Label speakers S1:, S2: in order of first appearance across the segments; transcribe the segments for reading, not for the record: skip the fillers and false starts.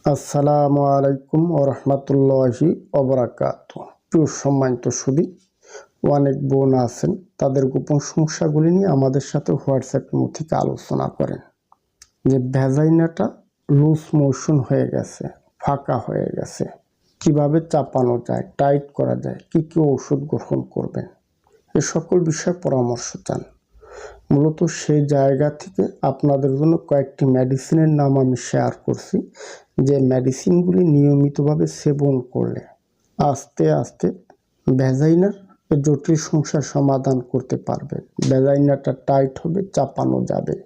S1: আসসালামু আলাইকুম ওয়া রাহমাতুল্লাহি ওয়া বারাকাতুহু। প্রিয় সম্মানিত সুধী, অনেক বোন আছেন তাদের গোপন সমস্যাগুলি নিয়ে আমাদের সাথে হোয়াটসঅ্যাপের মধ্যে আলোচনা করেন যে ভ্যাজাইনাটা লুজ মোশন হয়ে গেছে, ফাঁকা হয়ে গেছে, কিভাবে চাপানো যায়, টাইট করা যায়, কি কি ওষুধ গ্রহণ করবেন, এ সকল বিষয়ে পরামর্শ চান। মূলত সেই জায়গা থেকে আপনাদের জন্য কয়েকটি মেডিসিনের নাম আমি শেয়ার করছি, যে মেডিসিনগুলি নিয়মিতভাবে সেবন করলে আস্তে আস্তে ভ্যাজাইনার জটিল সমস্যার সমাধান করতে পারবেন। ভ্যাজাইনাটা টাইট হবে, চাপানো যাবে।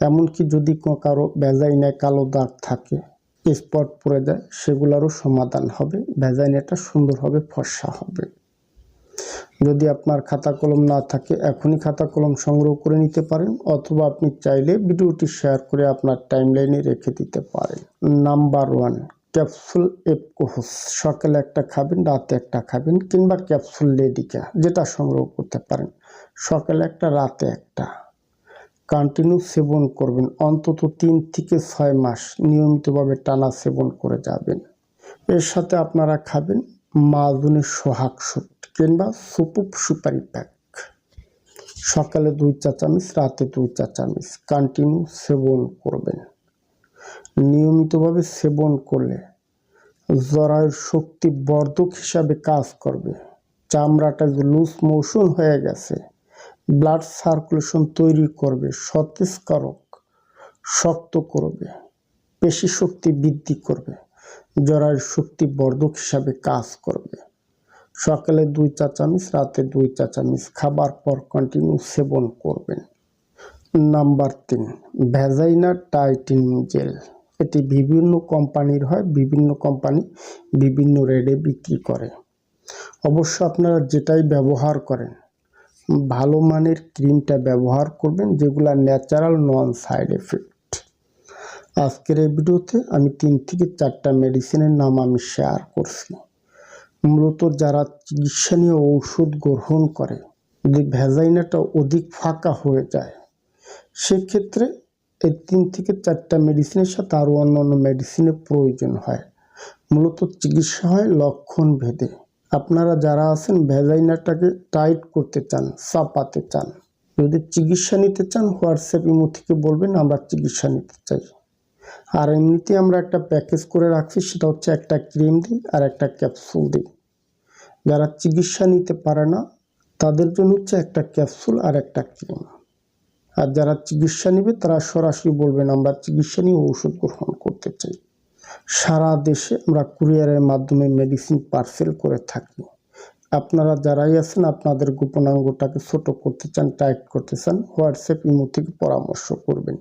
S1: এমনকি যদি কারো ভ্যাজাইনায় কালো দাগ থাকে, স্পট পড়ে যায়, সেগুলোরও সমাধান হবে। ভ্যাজাইনাটা সুন্দর হবে, ফর্সা হবে। যদি আপনার খাতা কলম না থাকে এখনই খাতা কলম সংগ্রহ করে নিতে পারেন, অথবা আপনি চাইলে ভিডিওটি শেয়ার করে আপনার টাইমলাইনে রেখে দিতে পারেন। নাম্বার 1, ক্যাপসুল এপকোহস। সকালে একটা খাবেন, রাতে একটা খাবেন, কিংবা ক্যাপসুল লেডিকা, যেটা সংগ্রহ করতে পারেন। সকালে একটা, রাতে একটা। কন্টিনিউ সেবন করবেন, অন্তত 3 থেকে 6 মাস নিয়মিতভাবে টানা সেবন করে যাবেন। এর সাথে আপনারা খাবেন মাজুনের সোহাগ সুট কিংবা সুপুপ সুপারি প্যাক। সকালে 2 চা চামচ, রাতে 2 চা চামচ কন্টিনিউ সেবন করবেন। নিয়মিতভাবে সেবন করলে জরায়ুর শক্তি বর্ধক হিসাবে কাজ করবে। চামড়াটা যে লুজ মোশন হয়ে গেছে, ব্লাড সার্কুলেশন তৈরি করবে, সতেজকারক, শক্ত করবে, পেশি শক্তি বৃদ্ধি করবে, জরায়ুর শক্তি বর্ধক হিসাবে কাজ করবে। সকালে 2 চা চামচ, রাতে 2 চা চামচ খাবার পর কন্টিনিউ সেবন করবেন। Number 3, vagina tightening gel. এটি বিভিন্ন কোম্পানির হয়, বিভিন্ন কোম্পানি বিভিন্ন রেটে বিক্রি করে। অবশ্য আপনারা যেটাই ব্যবহার করেন ভালো মানের ক্রিমটা ব্যবহার করবেন, যেগুলো ন্যাচারাল, নন সাইড এফেক্ট। আজকের এই ভিডিওতে আমি 3 থেকে 4টা মেডিসিনের নাম আমি শেয়ার করছি। মূলত যারা চিকিৎসা নিয়ে ঔষধ গ্রহণ করে, যদি ভ্যাজাইনাটা অধিক ফাঁকা হয়ে যায়, সেক্ষেত্রে এই 3 থেকে 4টা মেডিসিনের সাথে আরও অন্যান্য মেডিসিনের প্রয়োজন হয়। মূলত চিকিৎসা হয় লক্ষণ ভেদে। আপনারা যারা আছেন ভ্যাজাইনাটাকে টাইট করতে চান, চাপাতে চান, যদি চিকিৎসা নিতে চান হোয়াটসঅ্যাপ ইমো থেকে বলবেন, আমরা চিকিৎসা নিতে চাই। আর এমনিতে আমরা একটা প্যাকেজ করে রাখছি, সেটা হচ্ছে একটা ক্রিম দিই আর একটা ক্যাপসুল দিই। যারা চিকিৎসা নিতে পারে না তাদের জন্য হচ্ছে একটা ক্যাপসুল আর একটা ক্রিম। আর যারা চিকিৎসা নেবে তারা সরাসরি বলবেন আমরা চিকিৎসা নিয়ে ওষুধ গ্রহণ করতে চাই। সারা দেশে আমরা কুরিয়ারের মাধ্যমে মেডিসিন পার্সেল করে থাকি। আপনারা যারাই আছেন আপনাদের গোপনাঙ্গটাকে ছোট করতে চান, টাইট করতে চান, হোয়াটসঅ্যাপ ইমো থেকে পরামর্শ করবেন।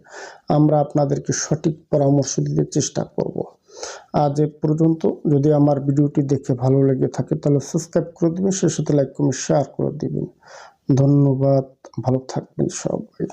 S1: আমরা আপনাদেরকে সঠিক পরামর্শ দিতে চেষ্টা করব। আজ এ পর্যন্ত। যদি আমার ভিডিওটি দেখে ভালো লেগে থাকে তাহলে সাবস্ক্রাইব করে দেবেন, সেই সাথে লাইক কমেন্ট শেয়ার করে দিবেন। ধন্যবাদ, ভালো থাকবেন সবাই।